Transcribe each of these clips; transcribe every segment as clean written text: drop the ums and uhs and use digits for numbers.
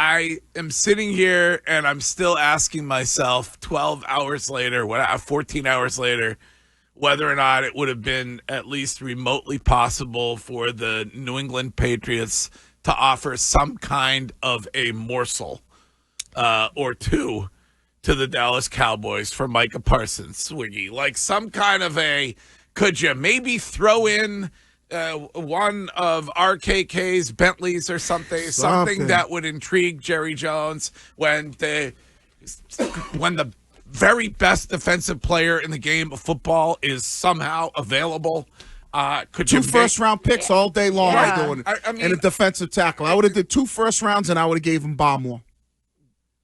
I am sitting here and I'm still asking myself 12 hours later, 14 hours later, whether or not it would have been at least remotely possible for the New England Patriots to offer some kind of a morsel or two to the Dallas Cowboys for Micah Parsons, Wiggy. Like some kind of could you maybe throw in one of RKK's Bentleys or something that would intrigue Jerry Jones when the very best defensive player in the game of football is somehow available. Could you 2 first-round picks all day long doing it, and a defensive tackle. I would have did 2 first rounds, and I would have gave him Barmore.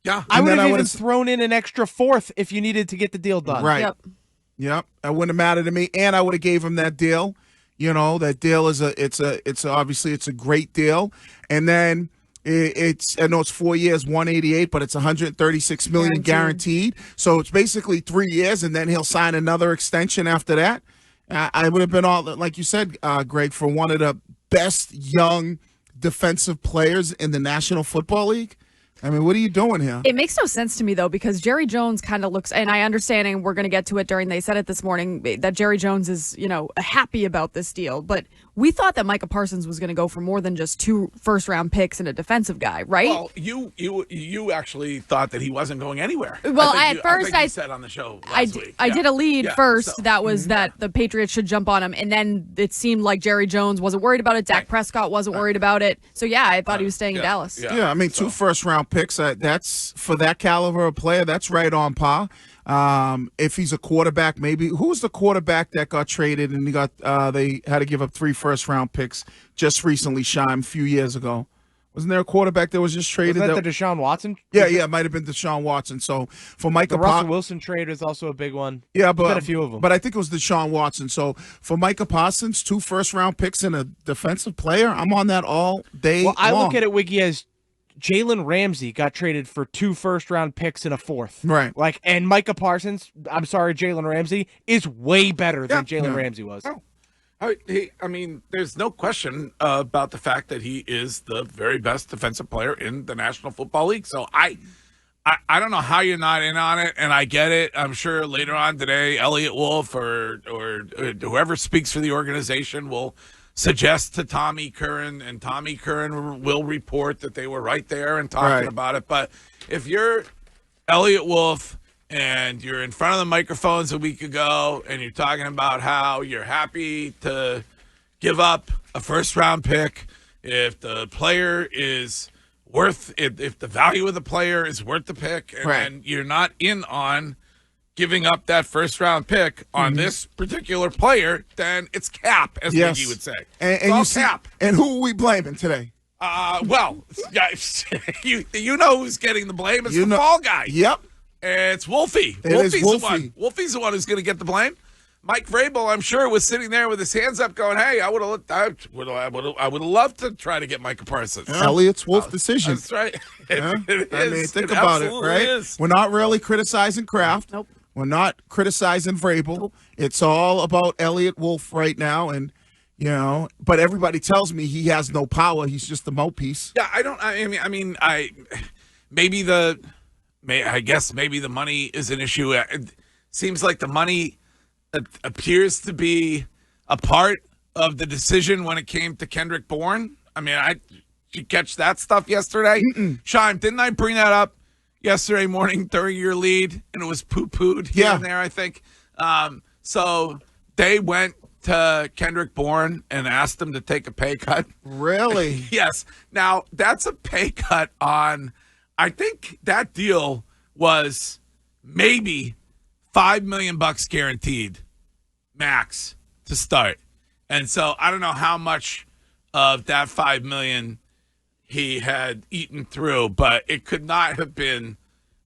Yeah, I would have even thrown in an extra 4th if you needed to get the deal done. Right. Yep. That wouldn't have mattered to me, and I would have gave him that deal. You know, that deal is obviously it's a great deal, and then. I know it's 4 years, 188, but it's 136 million guaranteed. So it's basically 3 years, and then he'll sign another extension after that. I would have been all, like you said, Greg, for one of the best young defensive players in the National Football League. I mean, what are you doing here? It makes no sense to me, though, because Jerry Jones kind of looks, and I understand, and we're going to get to it they said it this morning, that Jerry Jones is, happy about this deal. But we thought that Micah Parsons was going to go for more than just 2 first-round picks and a defensive guy, right? Well, you actually thought that he wasn't going anywhere. Well, at first I said on the show last week. I did a lead first that was that the Patriots should jump on him, and then it seemed like Jerry Jones wasn't worried about it. Dak Prescott wasn't worried about it. So, I thought he was staying in Dallas. Yeah, I mean, 2 first-round picks, that's for that caliber of player, that's right on par. If he's a quarterback, maybe who's the quarterback that got traded and they had to give up 3 first-round picks just recently, Shime, a few years ago? Wasn't there a quarterback that was just traded? Wasn't that the Deshaun Watson? Yeah, it might have been Deshaun Watson. So for Micah, the Russell Wilson trade is also a big one. Yeah, There's been a few of them. But I think it was Deshaun Watson. So for Micah Parsons, 2 first-round picks and a defensive player, I'm on that all day. Well, I look at it, Wiggy, as Jalen Ramsey got traded for 2 first-round picks and a 4th. Right. And Micah Parsons, I'm sorry, Jalen Ramsey, is way better than Jalen Ramsey was. Oh. I mean, there's no question about the fact that he is the very best defensive player in the National Football League. So I don't know how you're not in on it, and I get it. I'm sure later on today, Elliot Wolf or whoever speaks for the organization will suggest to Tommy Curran, and Tommy Curran will report that they were right there and talking about it. But if you're Elliot Wolf and you're in front of the microphones a week ago and you're talking about how you're happy to give up a first-round pick if the player is if the value of the player is worth the pick, and you're not in on giving up that first-round pick on this particular player, then it's cap, as Wiggy would say. And cap. And who are we blaming today? Well, you know who's getting the blame. It's the fall guy. Yep. It's Wolfie. Wolfie's the one. Wolfie's the one who's going to get the blame. Mike Vrabel, I'm sure, was sitting there with his hands up, going, "Hey, I would have loved to try to get Micah Parsons." Elliot's Wolf decision. That's right. I mean, think about it, right? We're not really criticizing Kraft. Nope. We're not criticizing Vrabel. Nope. It's all about Elliot Wolf right now, and but everybody tells me he has no power. He's just a mouthpiece. Yeah, I guess maybe the money is an issue. It seems like the money appears to be a part of the decision when it came to Kendrick Bourne. I mean, did you catch that stuff yesterday? Shime, didn't I bring that up yesterday morning during your lead? And it was poo-pooed here and there, I think. So they went to Kendrick Bourne and asked him to take a pay cut. Really? Yes. Now, that's a pay cut on... I think that deal was maybe $5 million guaranteed max to start. And so I don't know how much of that $5 million he had eaten through, but it could not have been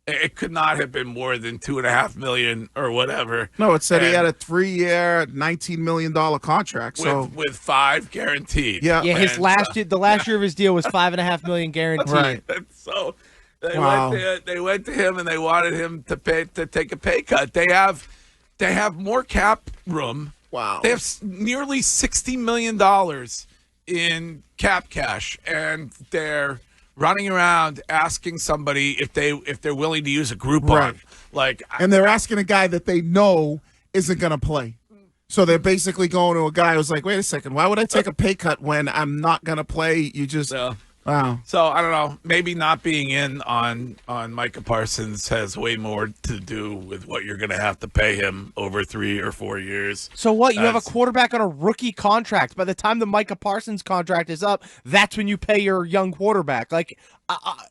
more than $2.5 million or whatever. No, it said he had a 3-year, $19 million contract. With 5 guaranteed. Yeah. His the last year of his deal was $5.5 million guaranteed. Right. So they went to him and they wanted him to take a pay cut. They have more cap room. Wow. They have nearly $60 million in cap cash, and their running around asking somebody if they're willing to use a Groupon. Right. And they're asking a guy that they know isn't going to play. So they're basically going to a guy who's like, wait a second, why would I take a pay cut when I'm not going to play? You just, wow. So I don't know. Maybe not being in on Micah Parsons has way more to do with what you're going to have to pay him over 3 or 4 years. So what? You have a quarterback on a rookie contract. By the time the Micah Parsons contract is up, that's when you pay your young quarterback. Like,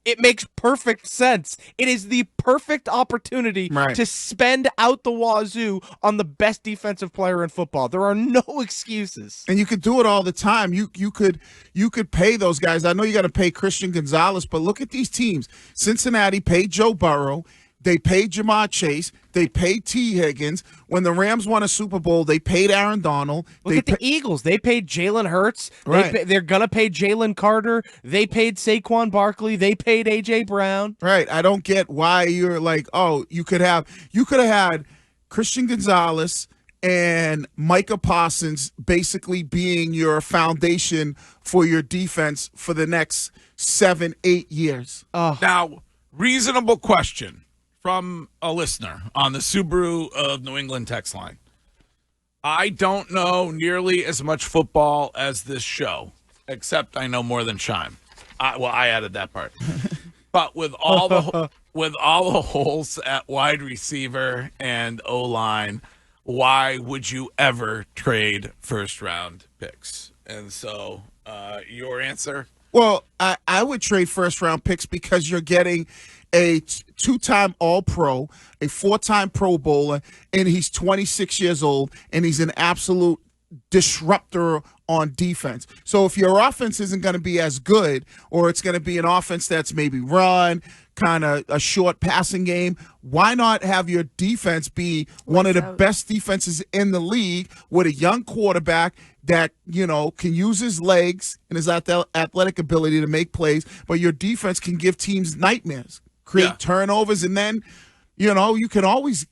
it makes perfect sense. It is the perfect opportunity to spend out the wazoo on the best defensive player in football. There are no excuses. And you could do it all the time. You could pay those guys. I know you got to pay Christian Gonzalez, but look at these teams. Cincinnati paid Joe Burrow. They paid Jamar Chase. They paid T. Higgins. When the Rams won a Super Bowl, they paid Aaron Donald. Look at the Eagles. They paid Jalen Hurts. They're going to pay Jalen Carter. They paid Saquon Barkley. They paid A.J. Brown. Right. I don't get why you're like, oh, you could have had Christian Gonzalez and Micah Parsons basically being your foundation for your defense for the next 7-8 years. Now, reasonable question from a listener on the Subaru of New England text line. I don't know nearly as much football as this show, except I know more than Shime. I added that part. But with all the holes at wide receiver and O-line, why would you ever trade first-round picks? And so your answer? Well, I would trade first-round picks because you're getting a 2-time All-Pro, a 4-time Pro Bowler, and he's 26 years old, and he's an absolute disruptor on defense. So if your offense isn't going to be as good, or it's going to be an offense that's maybe run, kind of a short passing game, why not have your defense be one of the best defenses in the league with a young quarterback that, can use his legs and his athletic ability to make plays, but your defense can give teams nightmares, create turnovers, and then, you can always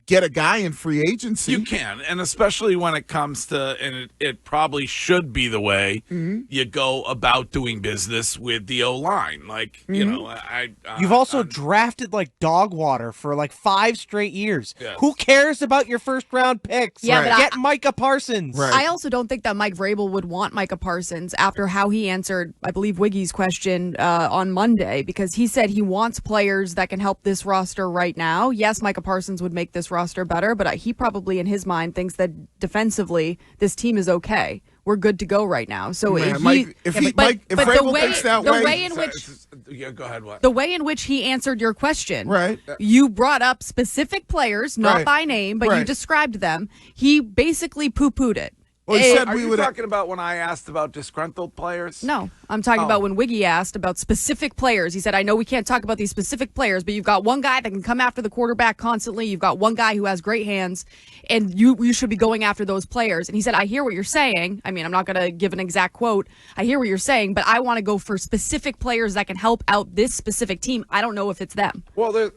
get a guy in free agency. You can, and especially when it comes to, and it probably should be the way you go about doing business with the O-line. Like, you've also drafted like dog water for like 5 straight years. Yes. Who cares about your first-round picks? Yeah, but get Micah Parsons. Right. I also don't think that Mike Vrabel would want Micah Parsons after how he answered, I believe, Wiggy's question on Monday, because he said he wants players that can help this roster right now. Yes, Micah Parsons would make this roster better, but he probably in his mind thinks that defensively this team is okay. We're good to go right now. So if Vrabel thinks that way, go ahead. What? The way in which he answered your question, right? You brought up specific players, not by name, but you described them. He basically poo-pooed it. Well, he said Are you talking about when I asked about disgruntled players? No, I'm talking about when Wiggy asked about specific players. He said, I know we can't talk about these specific players, but you've got one guy that can come after the quarterback constantly. You've got one guy who has great hands, and you should be going after those players. And he said, I hear what you're saying. I mean, I'm not going to give an exact quote. I hear what you're saying, but I want to go for specific players that can help out this specific team. I don't know if it's them. Well,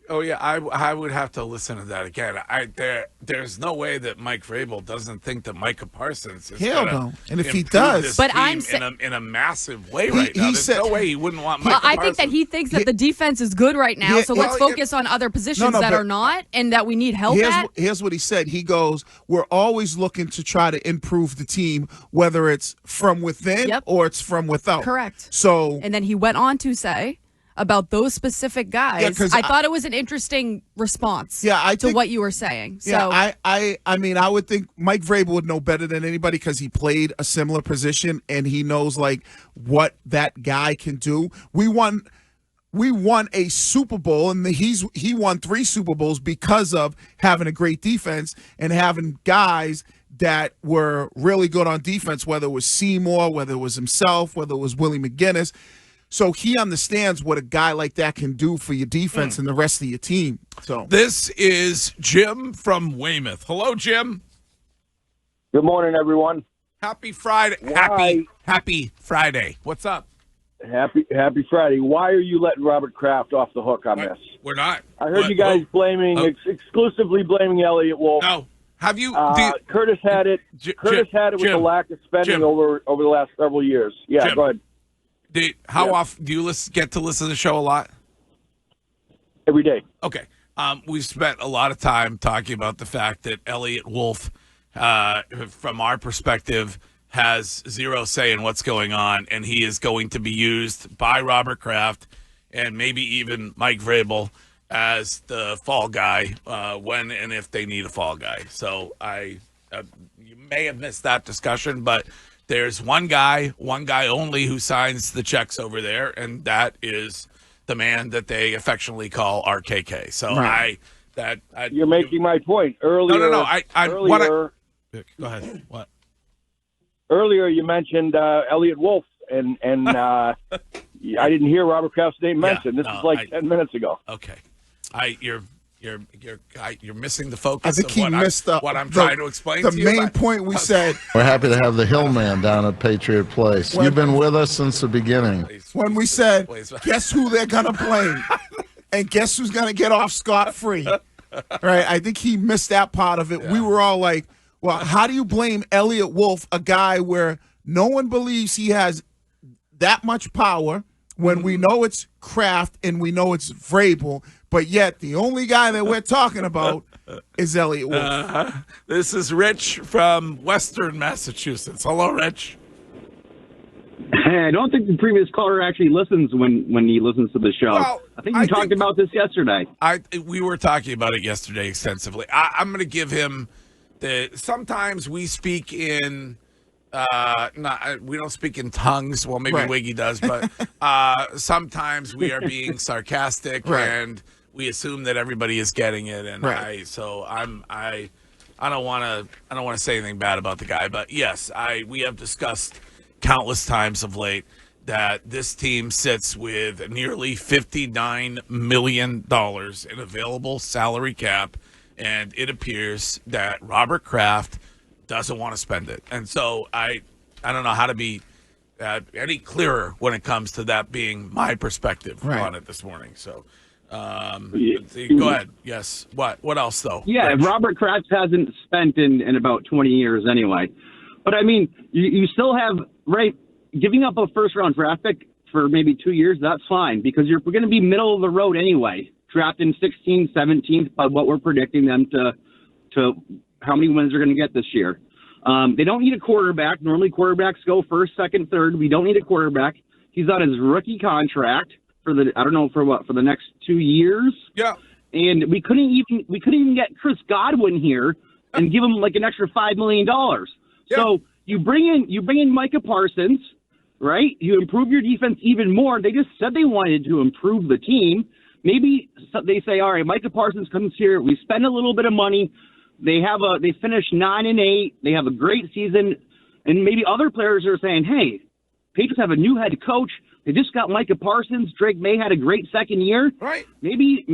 I would have to listen to that again. There's no way that Mike Vrabel doesn't think that Micah Parsons is Hell no. And if he does, but in a massive way right now, there's no way he wouldn't want Micah I Parsons. think that he thinks that the defense is good right now, so let's focus on other positions that are not and that we need help at. Here's what he said. He goes, we're always looking to try to improve the team, whether it's from within or it's from without. Correct. So, and then he went on to say about those specific guys. I thought it was an interesting response to what you were saying. So I mean, I would think Mike Vrabel would know better than anybody because he played a similar position and he knows like what that guy can do. We won a Super Bowl, and he won 3 Super Bowls because of having a great defense and having guys that were really good on defense, whether it was Seymour, whether it was himself, whether it was Willie McGinnis. So he understands what a guy like that can do for your defense and the rest of your team. So this is Jim from Weymouth. Hello, Jim. Good morning, everyone. Happy Friday. Happy Friday. What's up? Happy Friday. Why are you letting Robert Kraft off the hook on this? We're not. I heard you guys exclusively blaming Elliott Wolf. No. Have you? Curtis had it. Curtis had it with the lack of spending over the last several years. Yeah, Jim, go ahead. How often do you get to listen to the show a lot? Every day. Okay. We've spent a lot of time talking about the fact that Elliott Wolf, from our perspective, has zero say in what's going on, and he is going to be used by Robert Kraft and maybe even Mike Vrabel as the fall guy when and if they need a fall guy. So you may have missed that discussion, but there's one guy only who signs the checks over there, and that is the man that they affectionately call RKK. So right. You're making my point earlier. No. Go ahead. What? Earlier, you mentioned Elliott Wolf, and I didn't hear Robert Kraft's name mentioned. This is like 10 minutes ago. Okay, you're missing the focus. I think he missed what I'm trying to explain. The to you. main point we said. We're happy to have the Hillman down at Patriot Place. You've been with us since the beginning. When we said, guess who they're gonna blame, and guess who's gonna get off scot-free. Right? I think he missed that part of it. Yeah. We were all like, well, how do you blame Elliott Wolf, a guy where no one believes he has that much power, when we know it's Kraft and we know it's Vrabel, but yet the only guy that we're talking about is Elliott Wolf. This is Rich from Western Massachusetts. Hello, Rich. I don't think the previous caller actually listens when he listens to the show. Well, I think we talked about this yesterday. We were talking about it yesterday extensively. I'm going to give him sometimes we speak in we don't speak in tongues. Well, maybe Wiggy does, but sometimes we are being sarcastic and we assume that everybody is getting it. And I don't want to say anything bad about the guy, but yes, we have discussed countless times of late that this team sits with nearly $59 million in available salary cap, and it appears that Robert Kraft doesn't want to spend it. And so I don't know how to be any clearer when it comes to that being my perspective on it this morning. So go ahead. Yes. What else, though? Yeah, Rich? Robert Kraft hasn't spent in about 20 years anyway. But, I mean, you still have, giving up a first-round draft pick for maybe 2 years, that's fine, because we're going to be middle of the road anyway, drafting 16th, 17th, by what we're predicting them to how many wins they're going to get this year. They don't need a quarterback. Normally, quarterbacks go first, second, third. We don't need a quarterback. He's on his rookie contract for the next 2 years. Yeah. And we couldn't even get Chris Godwin here and give him like an extra $5 million. Yeah. So you bring in Micah Parsons, right? You improve your defense even more. They just said they wanted to improve the team. Maybe they say, all right, Micah Parsons comes here. We spend a little bit of money. They finish 9-8. They have a great season, and maybe other players are saying, hey, Patriots have a new head coach. They just got Micah Parsons. Drake May had a great second year. Right. Maybe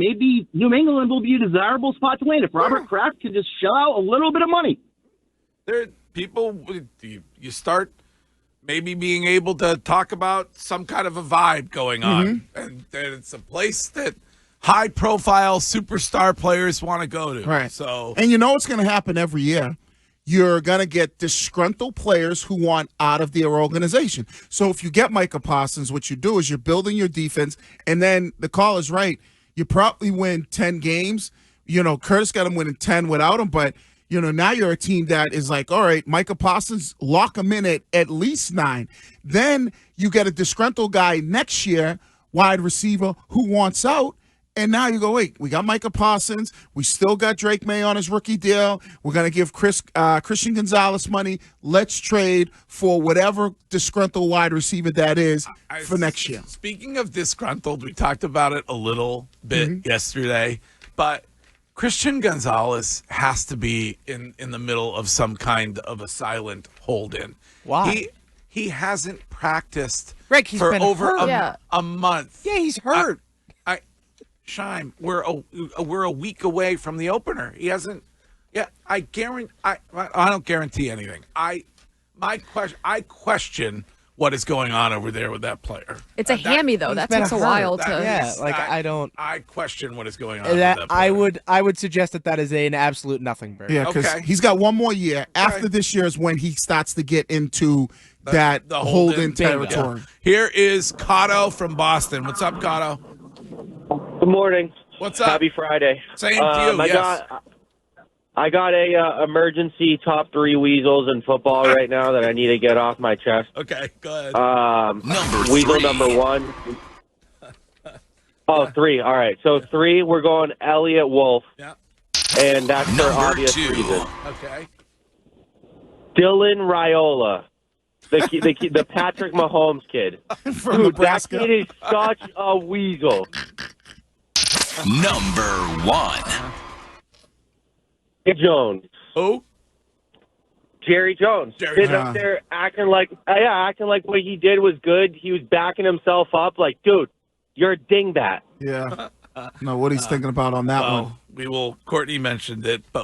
New England will be a desirable spot to land if Robert Kraft can just shell out a little bit of money. You start maybe being able to talk about some kind of a vibe going on, and it's a place that high-profile superstar players want to go to. Right. So, and you know what's going to happen every year? You're going to get disgruntled players who want out of their organization. So if you get Micah Parsons, what you do is you're building your defense, and then the call is right. You probably win 10 games. You know, Curtis got him winning 10 without him, but, you know, now you're a team that is like, all right, Micah Parsons, lock him in at least 9. Then you get a disgruntled guy next year, wide receiver, who wants out. And now you go, wait, we got Micah Parsons. We still got Drake May on his rookie deal. We're going to give Christian Gonzalez money. Let's trade for whatever disgruntled wide receiver that is for next year. Speaking of disgruntled, we talked about it a little bit yesterday, but Christian Gonzalez has to be in the middle of some kind of a silent hold-in. Why? He hasn't practiced He's for been over hurt. a month. Yeah, he's hurt. Shime, we're a week away from the opener. He hasn't. Yeah, I don't guarantee anything. I question what is going on over there with that player. It's a hammy though. That takes a while to. Yeah, I question what is going on. With that player. I would suggest that is an absolute nothing burger. Yeah, because he's got one more year. After this year is when he starts to get into that the Holden territory. Here is Cotto from Boston. What's up, Cotto? Good morning. What's up? Happy Friday. Same to you, yes. I got a emergency top 3 weasels in football right now that I need to get off my chest. Okay, go ahead. Weasel number 1. Oh, 3. All right. So 3, we're going Elliott Wolf. Yeah. And that's for obvious reasons. Okay. Dylan Raiola, the Patrick Mahomes kid. From Nebraska. That kid is such a weasel. Number 1. Jones. Who? Jerry Jones. Sitting up there acting like what he did was good. He was backing himself up like, dude, you're a dingbat. Yeah. No, what he's thinking about on that one. Courtney mentioned it, but